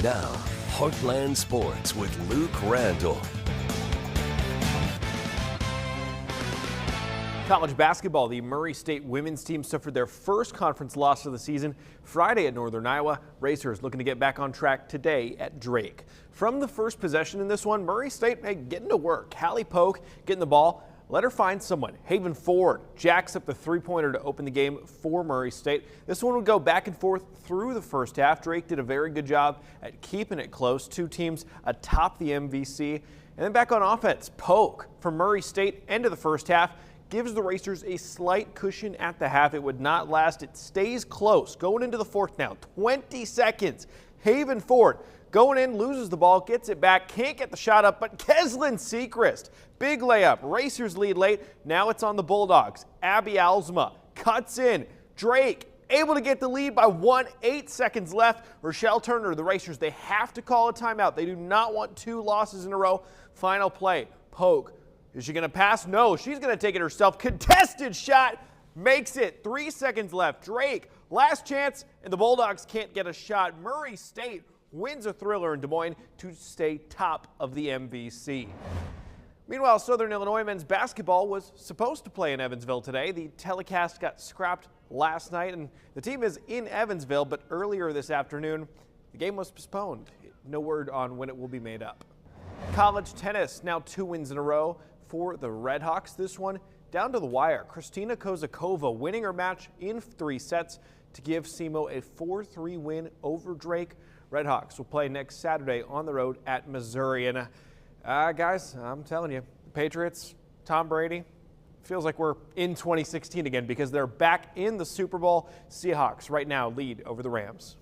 Now, Heartland Sports with Luke Randall. College basketball, the Murray State women's team suffered their first conference loss of the season Friday at Northern Iowa. Racers looking to get back on track today at Drake. From the first possession in this one, Murray State getting to work. Hallie Polk getting the ball. Let her find someone. Haven Ford jacks up the three-pointer to open the game for Murray State. This one would go back and forth through the first half. Drake did a very good job at keeping it close. Two teams atop the MVC. And then back on offense, Polk from Murray State, end of the first half, gives the Racers a slight cushion at the half. It would not last. It stays close. Going into the fourth now, 20 seconds. Haven Ford going in, loses the ball, gets it back, can't get the shot up, but Keslin Sechrist, big layup. Racers lead late. Now it's on the Bulldogs. Abby Alzma cuts in. Drake able to get the lead by 8 seconds left. Rochelle Turner, the Racers, they have to call a timeout. They do not want two losses in a row. Final play. Polk. Is she going to pass? No, she's going to take it herself. Contested shot, makes it. 3 seconds left. Drake, last chance, and the Bulldogs can't get a shot. Murray State wins a thriller in Des Moines to stay top of the MVC. Meanwhile, Southern Illinois men's basketball was supposed to play in Evansville today. The telecast got scrapped last night, and the team is in Evansville, but earlier this afternoon, the game was postponed. No word on when it will be made up. College tennis, now 2 wins in a row for the Redhawks. This one down to the wire. Kristina Kozakova winning her match in 3 sets to give SEMO a 4-3 win over Drake. Redhawks will play next Saturday on the road at Missouri. And guys, I'm telling you, the Patriots, Tom Brady, feels like we're in 2016 again because they're back in the Super Bowl. Seahawks right now lead over the Rams.